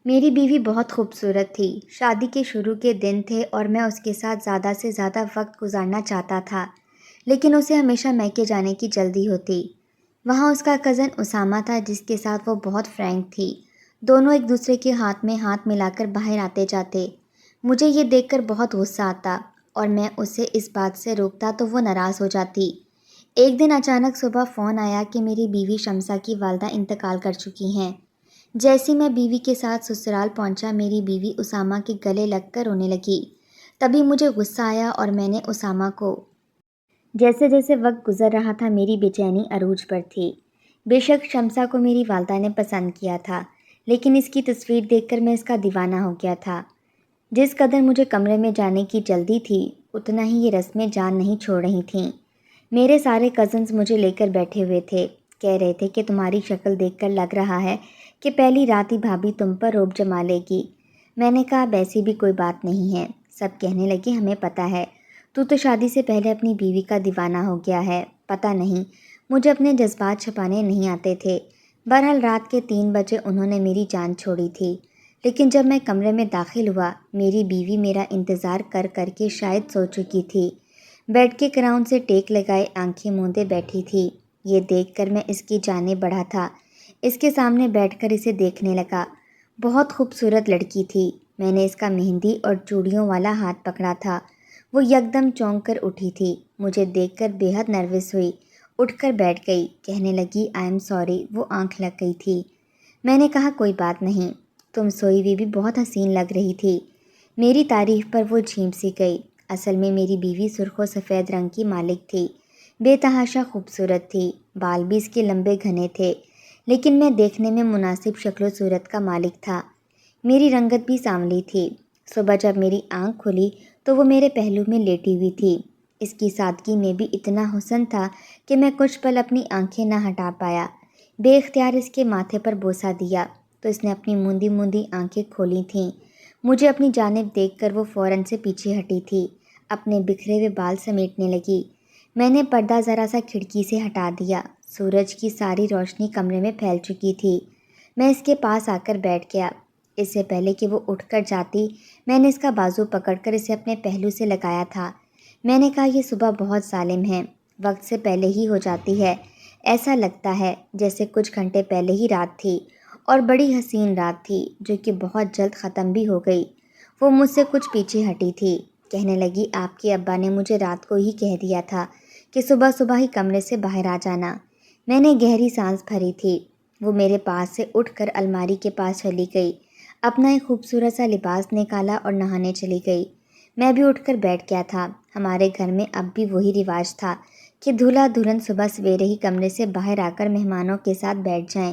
میری بیوی بہت خوبصورت تھی۔ شادی کے شروع کے دن تھے اور میں اس کے ساتھ زیادہ سے زیادہ وقت گزارنا چاہتا تھا، لیکن اسے ہمیشہ میکے جانے کی جلدی ہوتی۔ وہاں اس کا کزن اسامہ تھا جس کے ساتھ وہ بہت فرینک تھی۔ دونوں ایک دوسرے کے ہاتھ میں ہاتھ ملا کر باہر آتے جاتے۔ مجھے یہ دیکھ کر بہت غصہ آتا اور میں اسے اس بات سے روکتا تو وہ ناراض ہو جاتی۔ ایک دن اچانک صبح فون آیا کہ میری بیوی شمسہ کی والدہ انتقال کر چکی ہیں۔ جیسی میں بیوی کے ساتھ سسرال پہنچا، میری بیوی اسامہ کے گلے لگ کر رونے لگی۔ تبھی مجھے غصہ آیا اور میں نے اسامہ کو جیسے جیسے وقت گزر رہا تھا میری بے چینی عروج پر تھی۔ بے شک شمسہ کو میری والدہ نے پسند کیا تھا، لیکن اس کی تصویر دیکھ کر میں اس کا دیوانہ ہو گیا تھا۔ جس قدر مجھے کمرے میں جانے کی جلدی تھی، اتنا ہی یہ رسمیں جان نہیں چھوڑ رہی تھیں۔ میرے سارے کزنز مجھے لے کر بیٹھے ہوئے تھے، کہہ رہے تھے کہ تمہاری شکل دیکھ کر لگ رہا ہے کہ پہلی رات ہی بھابھی تم پر روب جما لے گی۔ میں نے کہا ایسی بھی کوئی بات نہیں ہے۔ سب کہنے لگے ہمیں پتہ ہے، تو شادی سے پہلے اپنی بیوی کا دیوانہ ہو گیا ہے۔ پتہ نہیں، مجھے اپنے جذبات چھپانے نہیں آتے تھے۔ بہرحال رات کے 3 بجے انہوں نے میری جان چھوڑی تھی، لیکن جب میں کمرے میں داخل ہوا، میری بیوی میرا انتظار کر کر کے شاید سو چکی تھی۔ بیڈ کے کراؤن سے ٹیک لگائے آنکھیں موندے بیٹھی تھی۔ یہ دیکھ کر میں اس کی جانب بڑھا تھا، اس کے سامنے بیٹھ کر اسے دیکھنے لگا۔ بہت خوبصورت لڑکی تھی۔ میں نے اس کا مہندی اور چوڑیوں والا ہاتھ پکڑا تھا۔ وہ یکدم چونک کر اٹھی تھی، مجھے دیکھ کر بے حد نروس ہوئی، اٹھ کر بیٹھ گئی، کہنے لگی آئی ایم سوری، وہ آنکھ لگ گئی تھی۔ میں نے کہا کوئی بات نہیں، تم سوئی ہوئی بھی بہت حسین لگ رہی تھی۔ میری تعریف پر وہ جھیپ سی گئی۔ اصل میں میری بیوی سرخ و سفید رنگ کی مالک تھی، بے تحاشا خوبصورت تھی، بال بھی اس کے لمبے گھنے تھے، لیکن میں دیکھنے میں مناسب شکل و صورت کا مالک تھا۔ میری رنگت بھی سانولی تھی۔ صبح جب میری آنکھ کھلی تو وہ میرے پہلو میں لیٹی ہوئی تھی۔ اس کی سادگی میں بھی اتنا حسن تھا کہ میں کچھ پل اپنی آنکھیں نہ ہٹا پایا۔ بے اختیار اس کے ماتھے پر بوسہ دیا تو اس نے اپنی موندی موندی آنکھیں کھولی تھیں۔ مجھے اپنی جانب دیکھ کر وہ فوراً سے پیچھے ہٹی تھی، اپنے بکھرے ہوئے بال سمیٹنے لگی۔ میں نے پردہ ذرا سا کھڑکی سے ہٹا دیا۔ سورج کی ساری روشنی کمرے میں پھیل چکی تھی۔ میں اس کے پاس آ کر بیٹھ گیا۔ اس سے پہلے کہ وہ اٹھ کر جاتی، میں نے اس کا بازو پکڑ کر اسے اپنے پہلو سے لگایا تھا۔ میں نے کہا یہ صبح بہت ظالم ہے، وقت سے پہلے ہی ہو جاتی ہے۔ ایسا لگتا ہے جیسے کچھ گھنٹے پہلے ہی رات تھی، اور بڑی حسین رات تھی جو کہ بہت جلد ختم بھی ہو گئی۔ وہ مجھ سے کچھ پیچھے ہٹی تھی، کہنے لگی آپ کے ابا نے مجھے رات کو ہی کہہ دیا تھا کہ صبح صبح ہی کمرے سے باہر آ جانا۔ میں نے گہری سانس بھری تھی۔ وہ میرے پاس سے اٹھ کر الماری کے پاس چلی گئی، اپنا ایک خوبصورت سا لباس نکالا اور نہانے چلی گئی۔ میں بھی اٹھ کر بیٹھ گیا تھا۔ ہمارے گھر میں اب بھی وہی رواج تھا کہ دولہا دلہن صبح سویرے ہی کمرے سے باہر آ کر مہمانوں کے ساتھ بیٹھ جائیں۔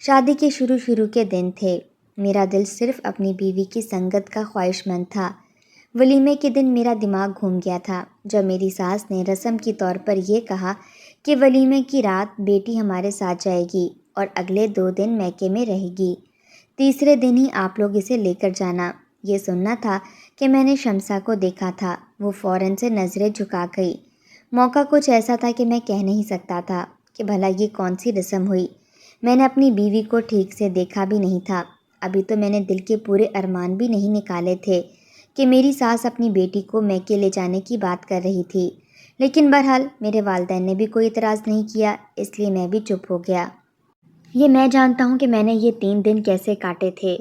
شادی کے شروع کے دن تھے۔ میرا دل صرف اپنی بیوی کی سنگت کا خواہش مند تھا۔ ولیمے کے دن میرا دماغ گھوم گیا تھا جب میری ساس نے رسم کے طور پر یہ کہا کہ ولیمے کی رات بیٹی ہمارے ساتھ جائے گی اور اگلے 2 دن میکے میں رہے گی، تیسرے دن ہی آپ لوگ اسے لے کر جانا۔ یہ سننا تھا کہ میں نے شمسہ کو دیکھا تھا، وہ فوراً سے نظریں جھکا گئی۔ موقع کچھ ایسا تھا کہ میں کہہ نہیں سکتا تھا کہ بھلا یہ کون سی رسم ہوئی۔ میں نے اپنی بیوی کو ٹھیک سے دیکھا بھی نہیں تھا۔ ابھی تو میں نے دل کے پورے ارمان بھی نہیں نکالے تھے کہ میری ساس اپنی بیٹی کو میکے لے جانے کی بات کر رہی تھی، لیکن بہرحال میرے والدین نے بھی کوئی اعتراض نہیں کیا، اس لیے میں بھی چپ ہو گیا۔ یہ میں جانتا ہوں کہ میں نے یہ 3 دن کیسے کاٹے تھے۔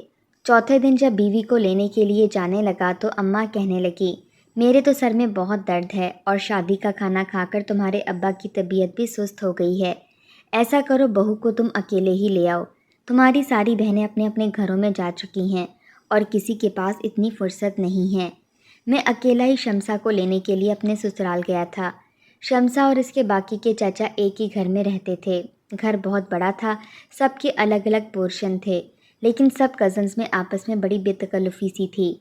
چوتھے دن جب بیوی کو لینے کے لیے جانے لگا تو اماں کہنے لگی میرے تو سر میں بہت درد ہے اور شادی کا کھانا کھا کر تمہارے ابا کی طبیعت بھی سست ہو گئی ہے۔ ایسا کرو بہو کو تم اکیلے ہی لے آؤ، تمہاری ساری بہنیں اپنے اپنے گھروں میں جا چکی ہیں اور کسی کے پاس اتنی فرصت نہیں ہے۔ میں اکیلا ہی شمسہ کو لینے کے لیے اپنے سسرال گیا تھا۔ شمسہ اور اس کے باقی کے چچا ایک ہی گھر میں رہتے تھے۔ گھر بہت بڑا تھا، سب کے الگ الگ پورشن تھے، لیکن سب کزنز میں آپس میں بڑی بے تکلفی سی تھی۔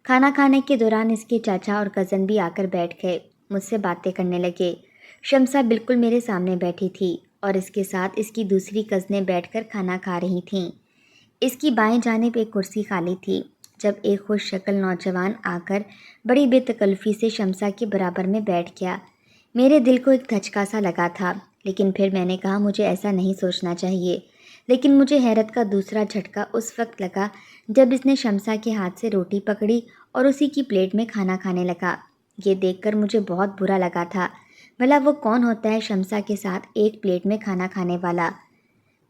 کھانا کھانے کے دوران اس کے چاچا اور کزن بھی آ کر بیٹھ گئے، مجھ سے باتیں کرنے لگے۔ شمسہ بالکل میرے سامنے بیٹھی تھی اور اس کے ساتھ اس کی دوسری کزنیں بیٹھ کر کھانا کھا رہی تھیں۔ اس کی بائیں جانب ایک کرسی خالی تھی۔ جب ایک خوش شکل نوجوان آ کر بڑی بے تکلفی سے شمسہ کے برابر میں بیٹھ گیا، میرے دل کو ایک دھچکا سا لگا تھا، لیکن پھر میں نے کہا مجھے ایسا نہیں سوچنا چاہیے۔ لیکن مجھے حیرت کا دوسرا جھٹکا اس وقت لگا جب اس نے شمسا کے ہاتھ سے روٹی پکڑی اور اسی کی پلیٹ میں کھانا کھانے لگا۔ یہ دیکھ کر مجھے بہت برا لگا تھا۔ بھلا وہ کون ہوتا ہے شمسا کے ساتھ ایک پلیٹ میں کھانا کھانے والا؟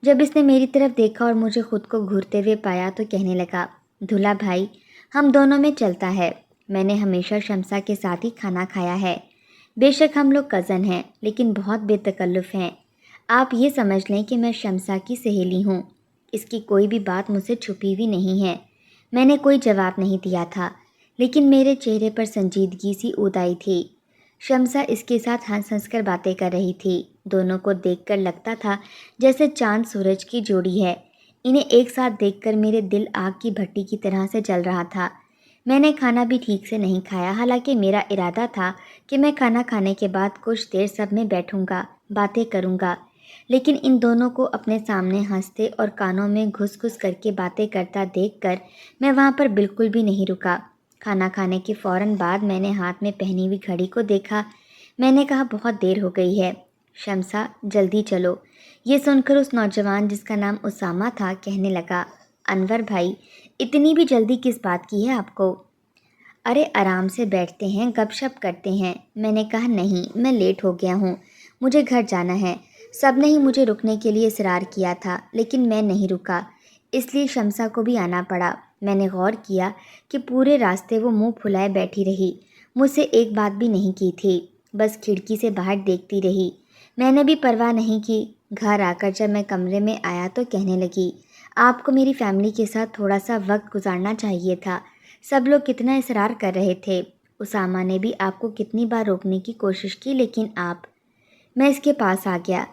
جب اس نے میری طرف دیکھا اور مجھے خود کو گھورتے ہوئے پایا تو کہنے لگا، دھولا بھائی، ہم دونوں میں چلتا ہے۔ میں نے ہمیشہ شمسا کے ساتھ ہی کھانا کھایا ہے۔ بے شک ہم لوگ کزن ہیں، لیکن بہت بے تکلف ہیں۔ آپ یہ سمجھ لیں کہ میں شمسا کی سہیلی ہوں۔ اس کی کوئی بھی بات مجھ سے چھپی ہوئی نہیں ہے۔ میں نے کوئی جواب نہیں دیا تھا، لیکن میرے چہرے پر سنجیدگی سی اود آئی تھی۔ شمسا اس کے ساتھ ہنس ہنس کر باتیں کر رہی تھی۔ دونوں کو دیکھ کر لگتا تھا جیسے چاند سورج کی جوڑی ہے۔ انہیں ایک ساتھ دیکھ کر میرے دل آگ کی بھٹی کی طرح سے جل رہا تھا۔ میں نے کھانا بھی ٹھیک سے نہیں کھایا، حالانکہ میرا ارادہ تھا کہ میں کھانا کھانے کے بعد کچھ دیر سب میں بیٹھوں گا، باتیں کروں گا، لیکن ان دونوں کو اپنے سامنے ہنستے اور کانوں میں گھس گھس کر کے باتیں کرتا دیکھ کر میں وہاں پر بالکل بھی نہیں رکا۔ کھانا کھانے کے فوراً بعد میں نے ہاتھ میں پہنی ہوئی گھڑی کو دیکھا۔ میں نے کہا، بہت دیر ہو گئی ہے، شمسا جلدی چلو۔ یہ سن کر اس نوجوان جس کا نام اسامہ تھا کہنے لگا، انور بھائی، اتنی بھی جلدی کس بات کی ہے آپ کو؟ ارے آرام سے بیٹھتے ہیں، گپ شپ کرتے ہیں۔ میں نے کہا، نہیں، میں لیٹ ہو گیا ہوں، مجھے گھر جانا ہے۔ سب نے ہی مجھے رکنے کے لیے اصرار کیا تھا، لیکن میں نہیں رکا، اس لیے شمسا کو بھی آنا پڑا۔ میں نے غور کیا کہ پورے راستے وہ منہ پھلائے بیٹھی رہی، مجھ سے ایک بات بھی نہیں کی تھی، بس کھڑکی سے باہر دیکھتی رہی۔ میں نے بھی پرواہ نہیں کی۔ گھر آ کر جب میں کمرے میں آیا تو کہنے لگی، آپ کو میری فیملی کے ساتھ تھوڑا سا وقت گزارنا چاہیے تھا، سب لوگ کتنا اصرار کر رہے تھے۔ اسامہ نے بھی آپ کو کتنی بار روکنے کی کوشش کی، لیکن آپ… میں اس کے پاس آ گیا۔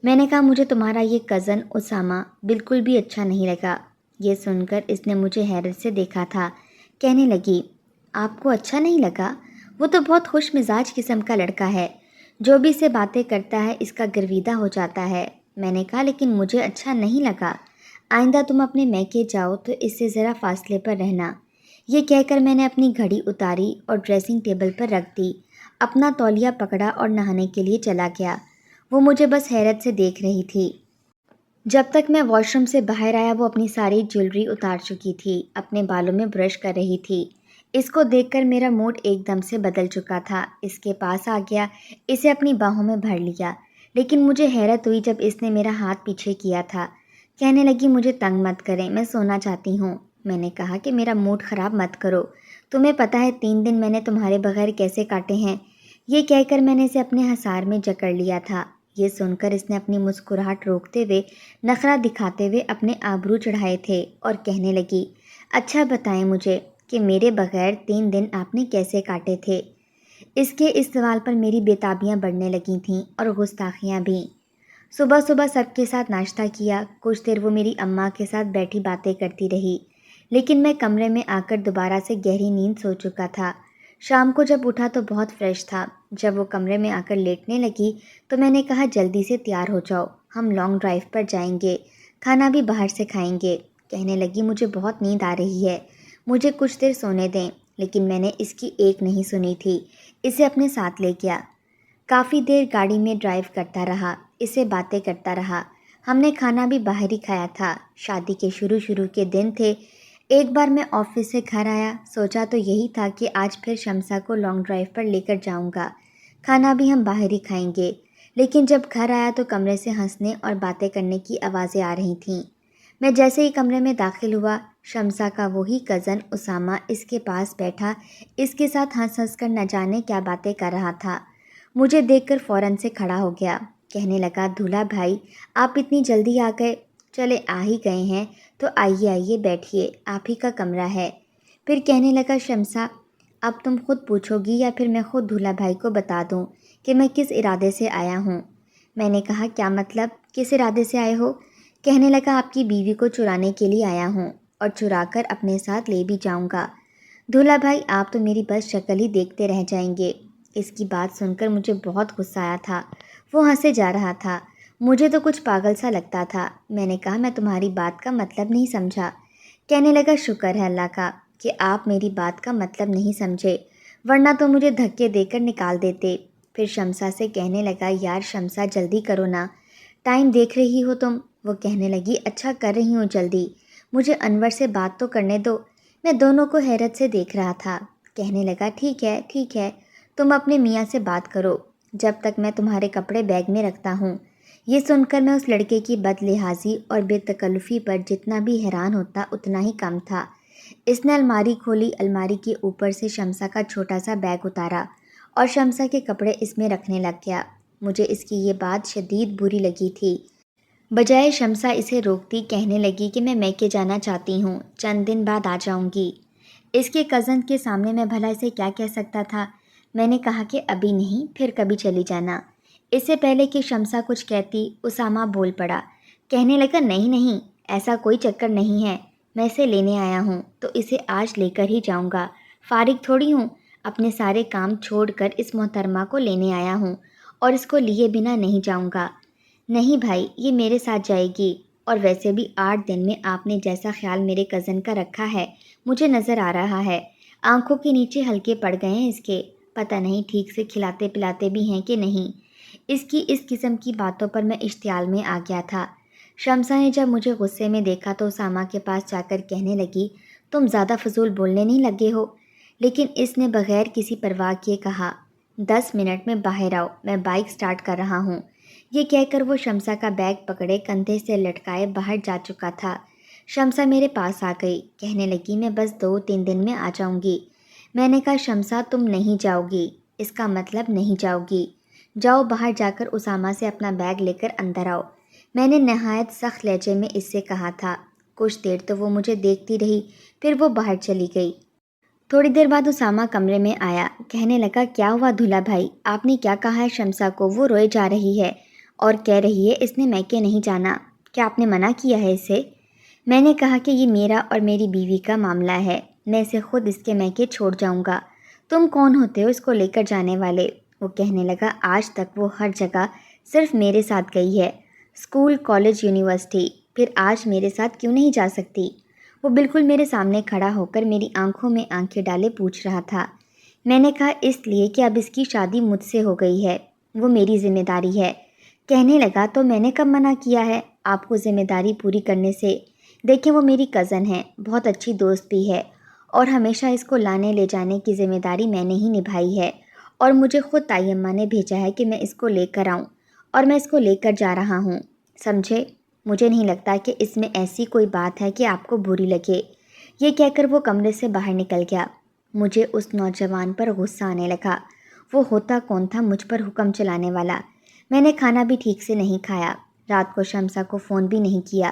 میں نے کہا، مجھے تمہارا یہ کزن اسامہ بالکل بھی اچھا نہیں لگا۔ یہ سن کر اس نے مجھے حیرت سے دیکھا تھا۔ کہنے لگی، آپ کو اچھا نہیں لگا؟ وہ تو بہت خوش مزاج قسم کا لڑکا ہے، جو بھی سے باتیں کرتا ہے اس کا گرویدہ ہو جاتا ہے۔ میں نے کہا، لیکن مجھے اچھا نہیں لگا۔ آئندہ تم اپنے میکے جاؤ تو اس سے ذرا فاصلے پر رہنا۔ یہ کہہ کر میں نے اپنی گھڑی اتاری اور ڈریسنگ ٹیبل پر رکھ دی، اپنا تولیہ پکڑا اور نہانے کے لیے چلا گیا۔ وہ مجھے بس حیرت سے دیکھ رہی تھی۔ جب تک میں واش روم سے باہر آیا وہ اپنی ساری جیولری اتار چکی تھی، اپنے بالوں میں برش کر رہی تھی۔ اس کو دیکھ کر میرا موڈ ایک دم سے بدل چکا تھا۔ اس کے پاس آ گیا، اسے اپنی باہوں میں بھر لیا، لیکن مجھے حیرت ہوئی جب اس نے میرا ہاتھ پیچھے کیا تھا۔ کہنے لگی، مجھے تنگ مت کریں، میں سونا چاہتی ہوں۔ میں نے کہا کہ میرا موڈ خراب مت کرو، تمہیں پتہ ہے 3 دن میں نے تمہارے بغیر کیسے کاٹے ہیں۔ یہ کہہ کر میں نے اسے اپنے حصار میں جکڑ لیا تھا۔ یہ سن کر اس نے اپنی مسکراہٹ روکتے ہوئے، نخرہ دکھاتے ہوئے اپنے آبرو چڑھائے تھے اور کہنے لگی، اچھا بتائیں مجھے کہ میرے بغیر 3 دن آپ نے کیسے کاٹے تھے؟ اس کے اس سوال پر میری بےتابیاں بڑھنے لگی تھیں اور گستاخیاں بھی۔ صبح صبح سب کے ساتھ ناشتہ کیا، کچھ دیر وہ میری اماں کے ساتھ بیٹھی باتیں کرتی رہی، لیکن میں کمرے میں آ کر دوبارہ سے گہری نیند سو چکا تھا۔ شام کو جب اٹھا تو بہت فریش تھا۔ جب وہ کمرے میں آ کر لیٹنے لگی تو میں نے کہا، جلدی سے تیار ہو جاؤ، ہم لانگ ڈرائیو پر جائیں گے، کھانا بھی باہر سے کھائیں گے۔ کہنے لگی، مجھے بہت نیند آ رہی ہے، مجھے کچھ دیر سونے دیں، لیکن میں نے اس کی ایک نہیں سنی تھی، اسے اپنے ساتھ لے گیا۔ کافی دیر گاڑی میں ڈرائیو کرتا رہا، اسے باتیں کرتا رہا۔ ہم نے کھانا بھی باہر ہی کھایا تھا۔ شادی کے شروع کے دن تھے۔ ایک بار میں آفس سے گھر آیا، سوچا تو یہی تھا کہ آج پھر شمسا کو لانگ ڈرائیو پر لے کر جاؤں گا، کھانا بھی ہم باہر ہی کھائیں گے، لیکن جب گھر آیا تو کمرے سے ہنسنے اور باتیں کرنے کی آوازیں آ رہی تھیں۔ میں جیسے ہی کمرے میں داخل ہوا، شمسا کا وہی کزن اسامہ اس کے پاس بیٹھا، اس کے ساتھ ہنس ہنس کر نہ جانے کیا باتیں کر رہا تھا۔ مجھے دیکھ کر فوراً سے کھڑا ہو گیا۔ کہنے لگا، دھولا بھائی، آپ اتنی جلدی آ گئے؟ چلے آ ہی گئے ہیں تو آئیے بیٹھیے، آپ ہی کا کمرہ ہے۔ پھر کہنے لگا، شمسا، اب تم خود پوچھو گی یا پھر میں خود دھولا بھائی کو بتا دوں کہ میں کس ارادے سے آیا ہوں؟ میں نے کہا، کیا مطلب، کس ارادے سے آئے ہو؟ کہنے لگا، آپ کی بیوی کو چرانے کے لیے آیا ہوں اور چرا کر اپنے ساتھ لے بھی جاؤں گا۔ دھولا بھائی، آپ تو میری بس شکل ہی دیکھتے رہ جائیں گے۔ اس کی بات سن کر مجھے بہت غصہ آیا تھا۔ وہ ہنسے جا رہا تھا، مجھے تو کچھ پاگل سا لگتا تھا۔ میں نے کہا، میں تمہاری بات کا مطلب نہیں سمجھا۔ کہنے لگا، شکر ہے اللہ کا کہ آپ میری بات کا مطلب نہیں سمجھے، ورنہ تو مجھے دھکے دے کر نکال دیتے۔ پھر شمسا سے کہنے لگا، یار شمسا، جلدی کرو نا، ٹائم دیکھ رہی ہو تم، وہ کہنے لگی اچھا کر رہی ہوں، جلدی مجھے انور سے بات تو کرنے دو۔ میں دونوں کو حیرت سے دیکھ رہا تھا۔ کہنے لگا ٹھیک ہے، تم اپنے میاں سے بات کرو جب تک میں تمہارے کپڑے بیگ میں رکھتا ہوں۔ یہ سن کر میں اس لڑکے کی بد لحاظی اور بے تکلفی پر جتنا بھی حیران ہوتا اتنا ہی کم تھا۔ اس نے الماری کھولی، الماری کے اوپر سے شمسا کا چھوٹا سا بیگ اتارا اور شمسا کے کپڑے اس میں رکھنے لگ گیا۔ مجھے اس کی یہ بات شدید بری لگی تھی۔ بجائے شمسا اسے روکتی، کہنے لگی کہ میں میکے جانا چاہتی ہوں، چند دن بعد آ جاؤں گی۔ اس کے کزن کے سامنے میں بھلا اسے کیا کہہ سکتا تھا؟ میں نے کہا کہ ابھی نہیں، پھر کبھی چلی جانا۔ اس سے پہلے کہ شمسا کچھ کہتی، اسامہ بول پڑا۔ کہنے لگا نہیں، ایسا کوئی چکر نہیں ہے، میں اسے لینے آیا ہوں تو اسے آج لے کر ہی جاؤں گا، فارغ تھوڑی ہوں، اپنے سارے کام چھوڑ کر اس محترمہ کو لینے آیا ہوں اور اس کو لیے بنا نہیں جاؤں گا۔ نہیں بھائی، یہ میرے ساتھ جائے گی، اور ویسے بھی 8 دن میں آپ نے جیسا خیال میرے کزن کا رکھا ہے مجھے نظر آ رہا ہے، آنکھوں کے نیچے ہلکے پڑ گئے ہیں اس کے، پتہ نہیں ٹھیک سے کھلاتے پلاتے بھی ہیں کہ نہیں۔ اس کی اس قسم کی باتوں پر میں اشتعال میں آ گیا تھا۔ شمسا نے جب مجھے غصے میں دیکھا تو اسامہ کے پاس جا کر کہنے لگی تم زیادہ فضول بولنے نہیں لگے ہو؟ لیکن اس نے بغیر کسی پرواہ کیے کہا 10 منٹ میں باہر آؤ، میں بائک سٹارٹ کر رہا ہوں۔ یہ کہہ کر وہ شمسا کا بیگ پکڑے کندھے سے لٹکائے باہر جا چکا تھا۔ شمسا میرے پاس آ گئی، کہنے لگی میں بس 2-3 دن میں آ جاؤں گی۔ میں نے کہا شمسا تم نہیں جاؤ گی، اس کا مطلب نہیں جاؤ گی، جاؤ باہر جا کر اسامہ سے اپنا بیگ لے کر اندر آؤ، میں نے نہایت سخت لہجے میں اس سے کہا تھا۔ کچھ دیر تو وہ مجھے دیکھتی رہی، پھر وہ باہر چلی گئی۔ تھوڑی دیر بعد اسامہ کمرے میں آیا، کہنے لگا کیا ہوا دھلا بھائی، آپ نے کیا کہا ہے شمسا کو؟ وہ روئے جا رہی ہے اور کہہ رہی ہے اس نے میکے نہیں جانا، کیا آپ نے منع کیا ہے اسے؟ میں نے کہا کہ یہ میرا اور میری بیوی کا معاملہ ہے، میں اسے خود اس کے میکے چھوڑ جاؤں گا، تم کون ہوتے ہو اس کو لے کر جانے والے؟ وہ کہنے لگا آج تک وہ ہر جگہ صرف میرے ساتھ گئی ہے، اسکول، کالج، یونیورسٹی، پھر آج میرے ساتھ کیوں نہیں جا سکتی؟ وہ بالکل میرے سامنے کھڑا ہو کر میری آنکھوں میں آنکھیں ڈالے پوچھ رہا تھا۔ میں نے کہا اس لیے کہ اب اس کی شادی مجھ سے ہو گئی ہے، وہ میری ذمہ داری ہے۔ کہنے لگا تو میں نے کب منع کیا ہے آپ کو ذمہ داری پوری کرنے سے؟ دیکھیں وہ میری کزن ہے، بہت اچھی دوست بھی ہے، اور ہمیشہ اس کو لانے لے جانے کی ذمہ داری میں نے ہی نبھائی ہے، اور مجھے خود تائی اماں نے بھیجا ہے کہ میں اس کو لے کر آؤں، اور میں اس کو لے کر جا رہا ہوں، سمجھے؟ مجھے نہیں لگتا کہ اس میں ایسی کوئی بات ہے کہ آپ کو بری لگے۔ یہ کہہ کر وہ کمرے سے باہر نکل گیا۔ مجھے اس نوجوان پر غصہ آنے لگا۔ وہ ہوتا کون تھا مجھ پر حکم چلانے والا؟ میں نے کھانا بھی ٹھیک سے نہیں کھایا، رات کو شمسا کو فون بھی نہیں کیا۔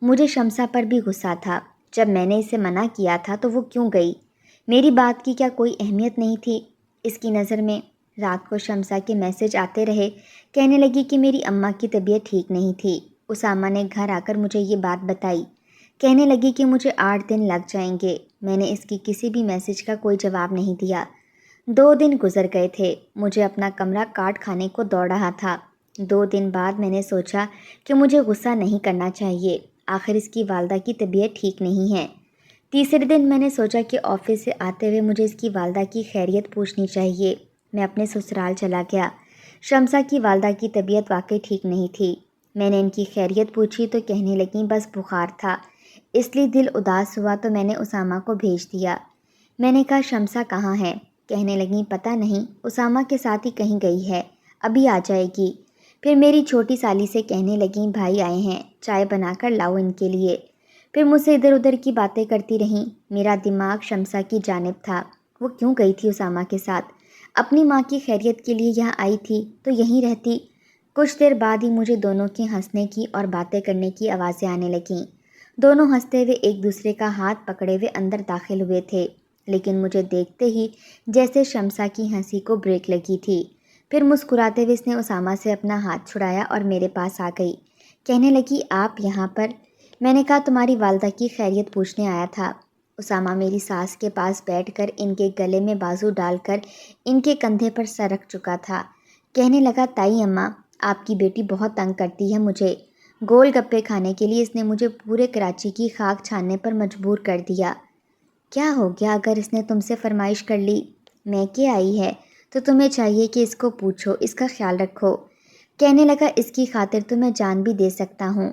مجھے شمسا پر بھی غصہ تھا، جب میں نے اسے منع کیا تھا تو وہ کیوں گئی؟ میری بات کی کیا کوئی اہمیت نہیں تھی اس کی نظر میں؟ رات کو شمسا کے میسج آتے رہے، کہنے لگی کہ میری اماں کی طبیعت ٹھیک نہیں تھی، اسامہ نے گھر آ کر مجھے یہ بات بتائی، کہنے لگی کہ مجھے 8 دن لگ جائیں گے۔ میں نے اس کی کسی بھی میسج کا کوئی جواب نہیں دیا۔ 2 دن گزر گئے تھے، مجھے اپنا کمرہ کاٹ کھانے کو دوڑ رہا تھا۔ 2 دن بعد میں نے سوچا کہ مجھے غصہ نہیں کرنا چاہیے، آخر اس کی والدہ کی طبیعت ٹھیک نہیں ہے۔ تیسرے دن میں نے سوچا کہ آفس سے آتے ہوئے مجھے اس کی والدہ کی خیریت پوچھنی چاہیے۔ میں اپنے سسرال چلا گیا۔ شمسا کی والدہ کی طبیعت واقعی ٹھیک نہیں تھی۔ میں نے ان کی خیریت پوچھی تو کہنے لگیں بس بخار تھا، اس لیے دل اداس ہوا تو میں نے اسامہ کو بھیج دیا۔ میں نے کہا شمسا کہاں ہے؟ کہنے لگیں پتہ نہیں، اسامہ کے ساتھ ہی کہیں گئی ہے، ابھی آ جائے گی۔ پھر میری چھوٹی سالی سے کہنے لگیں بھائی آئے ہیں، چائے بنا کر لاؤ ان کے لیے۔ پھر مجھ سے ادھر ادھر کی باتیں کرتی رہیں۔ میرا دماغ شمسا کی جانب تھا، وہ کیوں گئی تھی اسامہ کے ساتھ؟ اپنی ماں کی خیریت کے لیے یہاں آئی تھی تو یہیں رہتی۔ کچھ دیر بعد ہی مجھے دونوں کے ہنسنے کی اور باتیں کرنے کی آوازیں آنے لگیں۔ دونوں ہنستے ہوئے ایک دوسرے کا ہاتھ پکڑے ہوئے اندر داخل ہوئے تھے، لیکن مجھے دیکھتے ہی جیسے شمسا کی ہنسی کو بریک لگی تھی۔ پھر مسکراتے ہوئے اس نے اسامہ سے اپنا ہاتھ چھڑایا اور میرے پاس آ گئی، کہنے لگی آپ یہاں پر؟ میں نے کہا تمہاری والدہ کی خیریت پوچھنے آیا تھا۔ اسامہ میری ساس کے پاس بیٹھ کر ان کے گلے میں بازو ڈال کر ان کے کندھے پر سر رکھ چکا تھا، کہنے لگا تائی اماں آپ کی بیٹی بہت تنگ کرتی ہے مجھے، گول گپے کھانے کے لیے اس نے مجھے پورے کراچی کی خاک چھاننے پر مجبور کر دیا۔ کیا ہو گیا اگر اس نے تم سے فرمائش کر لی؟ میکے آئی ہے تو تمہیں چاہیے کہ اس کو پوچھو، اس کا خیال رکھو۔ کہنے لگا اس کی خاطر تو میں جان بھی دے سکتا ہوں،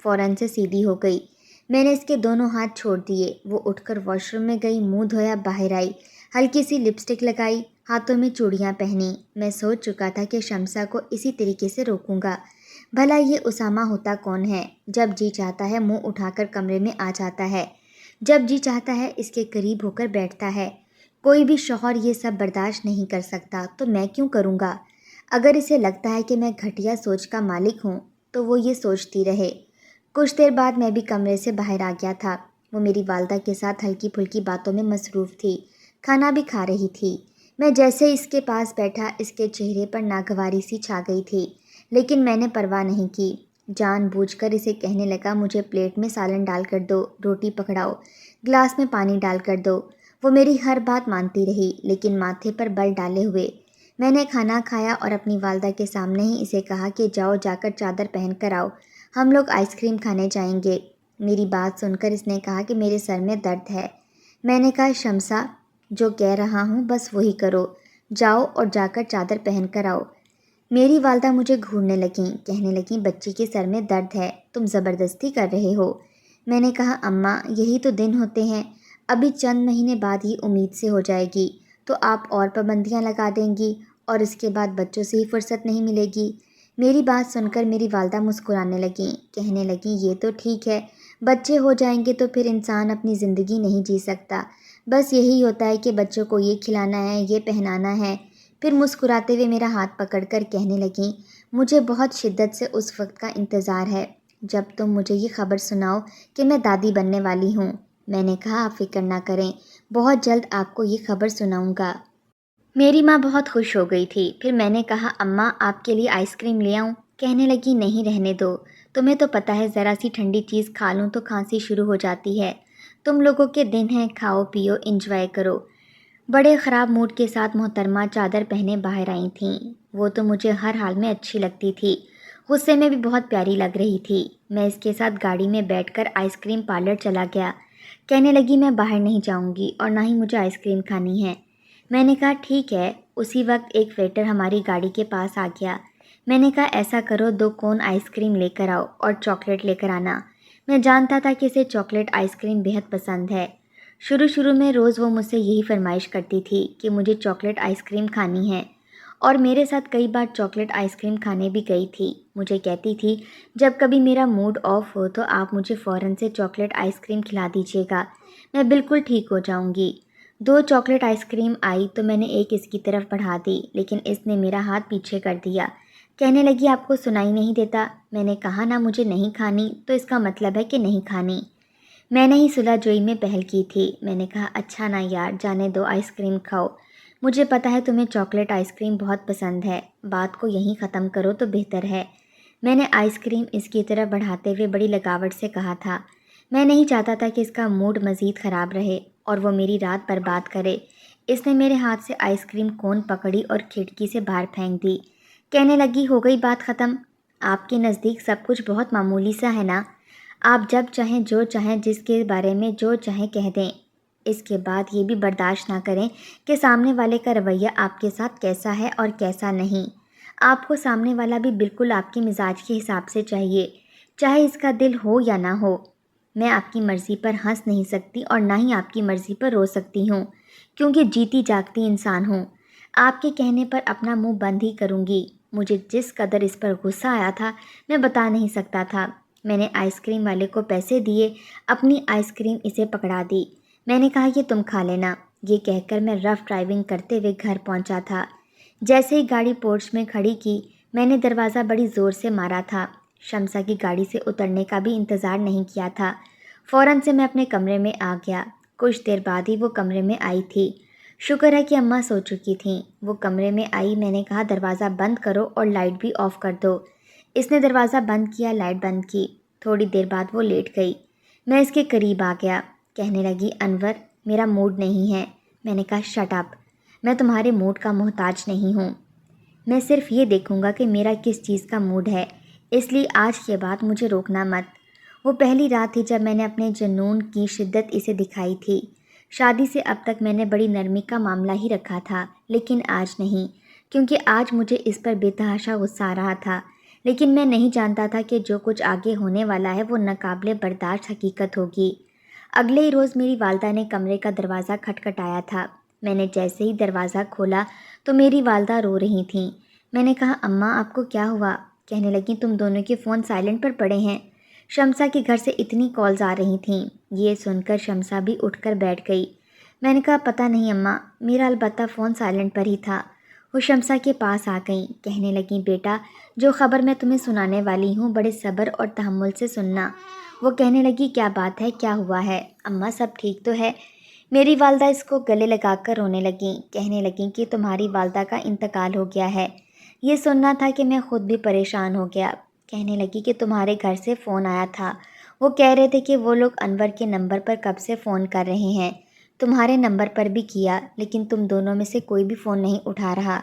فوراً سے سیدھی ہو گئی۔ میں نے اس کے دونوں ہاتھ چھوڑ دیے۔ وہ اٹھ کر واش روم میں گئی، منہ دھویا، باہر آئی، ہلکی سی لپسٹک لگائی، ہاتھوں میں چوڑیاں پہنی۔ میں سوچ چکا تھا کہ شمسا کو اسی طریقے سے روکوں گا۔ بھلا یہ اسامہ ہوتا کون ہے؟ جب جی چاہتا ہے منہ اٹھا کر کمرے میں آ جاتا ہے، جب جی چاہتا ہے اس کے قریب ہو کر بیٹھتا ہے۔ کوئی بھی شوہر یہ سب برداشت نہیں کر سکتا، تو میں کیوں کروں گا؟ اگر اسے لگتا ہے کہ میں گھٹیا سوچ کا مالک ہوں تو وہ یہ سوچتی رہے۔ کچھ دیر بعد میں بھی کمرے سے باہر آ گیا تھا۔ وہ میری والدہ کے ساتھ ہلکی پھلکی باتوں میں مصروف تھی، کھانا بھی کھا رہی تھی۔ میں جیسے اس کے پاس بیٹھا اس کے چہرے پر ناگواری سی چھا گئی تھی، لیکن میں نے پرواہ نہیں کی۔ جان بوجھ کر اسے کہنے لگا، مجھے پلیٹ میں سالن ڈال کر دو، روٹی پکڑاؤ، گلاس میں پانی ڈال کر دو۔ وہ میری ہر بات مانتی رہی، لیکن ماتھے پر بل ڈالے ہوئے۔ میں نے کھانا کھایا اور اپنی والدہ کے سامنے ہی اسے کہا کہ جاؤ جا کر چادر پہن کر آؤ، ہم لوگ آئس کریم کھانے جائیں گے۔ میری بات سن کر اس نے کہا کہ میرے سر میں درد ہے۔ میں نے کہا، شمسا، جو کہہ رہا ہوں بس وہی کرو، جاؤ اور جا کر چادر پہن کر آؤ۔ میری والدہ مجھے گھورنے لگیں، کہنے لگیں، بچی کے سر میں درد ہے، تم زبردستی کر رہے ہو۔ میں نے کہا، اماں، یہی تو دن ہوتے ہیں، ابھی چند مہینے بعد ہی امید سے ہو جائے گی، تو آپ اور پابندیاں لگا دیں گی اور اس کے بعد بچوں سے ہی فرصت نہیں ملے گی۔ میری بات سن کر میری والدہ مسکرانے لگیں، کہنے لگیں، یہ تو ٹھیک ہے، بچے ہو جائیں گے تو پھر انسان اپنی زندگی نہیں جی سکتا، بس یہی ہوتا ہے کہ بچوں کو یہ کھلانا ہے، یہ پہنانا ہے۔ پھر مسکراتے ہوئے میرا ہاتھ پکڑ کر کہنے لگیں، مجھے بہت شدت سے اس وقت کا انتظار ہے جب تم مجھے یہ خبر سناؤ کہ میں دادی بننے والی ہوں۔ میں نے کہا، آپ فکر نہ کریں، بہت جلد آپ کو یہ خبر سناؤں گا۔ میری ماں بہت خوش ہو گئی تھی۔ پھر میں نے کہا، اماں، آپ کے لیے آئس کریم لے آؤں؟ کہنے لگی، نہیں، رہنے دو، تمہیں تو پتہ ہے ذرا سی ٹھنڈی چیز کھا لوں تو کھانسی شروع ہو جاتی ہے۔ تم لوگوں کے دن ہیں، کھاؤ پیو، انجوائے کرو۔ بڑے خراب موڈ کے ساتھ محترمہ چادر پہنے باہر آئی تھیں۔ وہ تو مجھے ہر حال میں اچھی لگتی تھی، غصے میں بھی بہت پیاری لگ رہی تھی۔ میں اس کے ساتھ گاڑی میں بیٹھ کر آئس کریم پارلر چلا گیا۔ کہنے لگی، میں باہر نہیں جاؤں گی اور نہ ہی مجھے آئس کریم کھانی ہے۔ میں نے کہا، ٹھیک ہے۔ اسی وقت ایک ویٹر ہماری گاڑی کے پاس آ گیا۔ میں نے کہا، ایسا کرو، 2 کون آئس کریم لے کر آؤ اور چاکلیٹ لے کر آنا۔ میں جانتا تھا کہ اسے چاکلیٹ آئس کریم بہت پسند ہے۔ شروع میں روز وہ مجھ سے یہی فرمائش کرتی تھی کہ مجھے چاکلیٹ آئس کریم کھانی ہے، اور میرے ساتھ کئی بار چاکلیٹ آئس کریم کھانے بھی گئی تھی۔ مجھے کہتی تھی، جب کبھی میرا موڈ آف ہو تو آپ مجھے فوراً سے چاکلیٹ آئس کریم کھلا دیجیے گا، میں بالکل ٹھیک ہو جاؤں گی۔ 2 چاکلیٹ آئس کریم آئی تو میں نے ایک اس کی طرف بڑھا دی، لیکن اس نے میرا ہاتھ پیچھے کر دیا۔ کہنے لگی، آپ کو سنائی نہیں دیتا؟ میں نے کہا، نہ مجھے نہیں کھانی تو اس کا مطلب ہے کہ نہیں کھانی۔ میں نے ہی صلح جوئی میں پہل کی تھی۔ میں نے کہا، اچھا نا یار، جانے دو، آئس کریم کھاؤ، مجھے پتہ ہے تمہیں چاکلیٹ آئس کریم بہت پسند ہے، بات کو یہیں ختم کرو تو بہتر ہے۔ میں نے آئس کریم اس کی طرف بڑھاتے ہوئے بڑی لگاوٹ سے کہا تھا۔ میں نہیں چاہتا تھا کہ اس کا موڈ مزید خراب رہے اور وہ میری رات برباد کرے۔ اس نے میرے ہاتھ سے آئس کریم کون پکڑی اور کھڑکی سے باہر پھینک دی۔ کہنے لگی، ہو گئی بات ختم؟ آپ کے نزدیک سب کچھ بہت معمولی سا ہے نا؟ آپ جب چاہیں، جو چاہیں، جس کے بارے میں جو چاہیں کہہ دیں۔ اس کے بعد یہ بھی برداشت نہ کریں کہ سامنے والے کا رویہ آپ کے ساتھ کیسا ہے اور کیسا نہیں۔ آپ کو سامنے والا بھی بالکل آپ کے مزاج کے حساب سے چاہیے، چاہے اس کا دل ہو یا نہ ہو۔ میں آپ کی مرضی پر ہنس نہیں سکتی اور نہ ہی آپ کی مرضی پر رو سکتی ہوں، کیونکہ جیتی جاگتی انسان ہوں۔ آپ کے کہنے پر اپنا منہ بند ہی کروں گی۔ مجھے جس قدر اس پر غصہ آیا تھا میں بتا نہیں سکتا تھا۔ میں نے آئس کریم والے کو پیسے دیے، اپنی آئس کریم اسے پکڑا دی۔ میں نے کہا، یہ تم کھا لینا۔ یہ کہہ کر میں رف ڈرائیونگ کرتے ہوئے گھر پہنچا تھا۔ جیسے ہی گاڑی پورچ میں کھڑی کی، میں نے دروازہ بڑی زور سے مارا تھا۔ شمسا کی گاڑی سے اترنے کا بھی انتظار نہیں کیا تھا، فوراً سے میں اپنے کمرے میں آ گیا۔ کچھ دیر بعد ہی وہ کمرے میں آئی تھی۔ شکر ہے کہ اماں سو چکی تھیں۔ وہ کمرے میں آئی، میں نے کہا، دروازہ بند کرو اور لائٹ بھی آف کر دو۔ اس نے دروازہ بند کیا، لائٹ بند کی۔ تھوڑی دیر بعد وہ لیٹ گئی۔ میں اس کے قریب آ گیا۔ کہنے لگی، انور، میرا موڈ نہیں ہے۔ میں نے کہا، شٹ اپ، میں تمہارے موڈ کا محتاج نہیں ہوں، میں صرف یہ دیکھوں گا کہ میرا کس چیز کا موڈ ہے، اس لیے آج کے بعد مجھے روکنا مت۔ وہ پہلی رات تھی جب میں نے اپنے جنون کی شدت اسے دکھائی تھی۔ شادی سے اب تک میں نے بڑی نرمی کا معاملہ ہی رکھا تھا، لیکن آج نہیں، کیونکہ آج مجھے اس پر بے تحاشا غصہ آ رہا تھا۔ لیکن میں نہیں جانتا تھا کہ جو کچھ آگے ہونے والا ہے وہ ناقابل برداشت حقیقت ہوگی۔ اگلے ہی روز میری والدہ نے کمرے کا دروازہ کھٹکھٹایا تھا۔ میں نے جیسے ہی دروازہ کھولا تو میری والدہ رو رہی تھیں۔ میں نے کہا اماں آپ کو کیا ہوا؟ کہنے لگیں تم دونوں کے فون سائلنٹ پر پڑے ہیں۔ شمسا کے گھر سے اتنی کالز آ رہی تھیں۔ یہ سن کر شمسا بھی اٹھ کر بیٹھ گئی۔ میں نے کہا پتہ نہیں اماں، میرا البتہ فون سائلنٹ پر ہی تھا۔ وہ شمسا کے پاس آ گئیں، کہنے لگیں بیٹا جو خبر میں تمہیں سنانے والی ہوں بڑے صبر اور تحمل سے سننا۔ وہ کہنے لگی کیا بات ہے، کیا ہوا ہے؟ اماں سب ٹھیک تو ہے؟ میری والدہ اس کو گلے لگا کر رونے لگیں، کہنے لگیں کہ تمہاری والدہ کا انتقال ہو گیا ہے۔ یہ سننا تھا کہ میں خود بھی پریشان ہو گیا۔ کہنے لگی کہ تمہارے گھر سے فون آیا تھا، وہ کہہ رہے تھے کہ وہ لوگ انور کے نمبر پر کب سے فون کر رہے ہیں، تمہارے نمبر پر بھی کیا لیکن تم دونوں میں سے کوئی بھی فون نہیں اٹھا رہا۔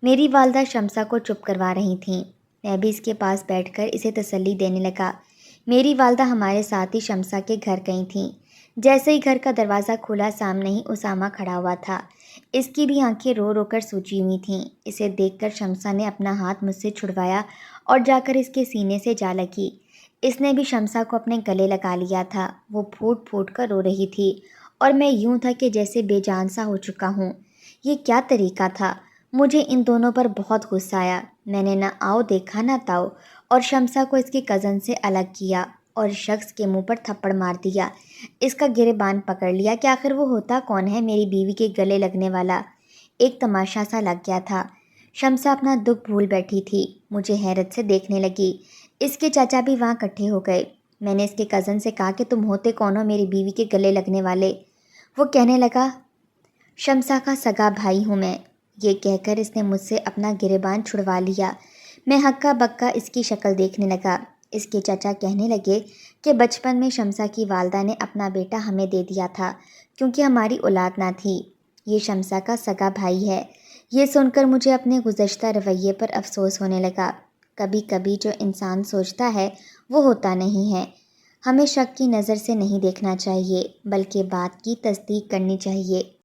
میری والدہ شمسا کو چپ کروا رہی تھیں۔ میں بھی اس کے پاس بیٹھ کر اسے تسلی دینے لگا۔ میری والدہ ہمارے ساتھ ہی شمسا کے گھر گئی تھیں۔ جیسے ہی گھر کا دروازہ کھلا سامنے ہی اسامہ کھڑا ہوا تھا۔ اس کی بھی آنکھیں رو رو کر سوجی ہوئی تھیں۔ اسے دیکھ کر شمسا نے اپنا ہاتھ مجھ سے چھڑوایا اور جا کر اس کے سینے سے جا لگی۔ اس نے بھی شمسا کو اپنے گلے لگا لیا تھا۔ وہ پھوٹ پھوٹ کر رو رہی تھی اور میں یوں تھا کہ جیسے بے جان سا ہو چکا ہوں۔ یہ کیا طریقہ تھا؟ مجھے ان دونوں پر بہت غصہ آیا۔ میں نے نہ آؤ دیکھا نہ تاؤ اور شمسا کو اس کے کزن سے الگ کیا اور شخص کے منہ پر تھپڑ مار دیا۔ اس کا گریبان پکڑ لیا کہ آخر وہ ہوتا کون ہے میری بیوی کے گلے لگنے والا۔ ایک تماشا سا لگ گیا تھا۔ شمسا اپنا دکھ بھول بیٹھی تھی، مجھے حیرت سے دیکھنے لگی۔ اس کے چاچا بھی وہاں اکٹھے ہو گئے۔ میں نے اس کے کزن سے کہا کہ تم ہوتے کون ہو میری بیوی کے گلے لگنے والے؟ وہ کہنے لگا شمسا کا سگا بھائی ہوں میں۔ یہ کہہ کر اس نے مجھ سے اپنا گریبان چھڑوا لیا۔ میں ہکا بکا اس کی شکل دیکھنے لگا۔ اس کے چچا کہنے لگے کہ بچپن میں شمسا کی والدہ نے اپنا بیٹا ہمیں دے دیا تھا کیونکہ ہماری اولاد نہ تھی۔ یہ شمسا کا سگا بھائی ہے۔ یہ سن کر مجھے اپنے گزشتہ رویے پر افسوس ہونے لگا۔ کبھی کبھی جو انسان سوچتا ہے وہ ہوتا نہیں ہے۔ ہمیں شک کی نظر سے نہیں دیکھنا چاہیے بلکہ بات کی تصدیق کرنی چاہیے۔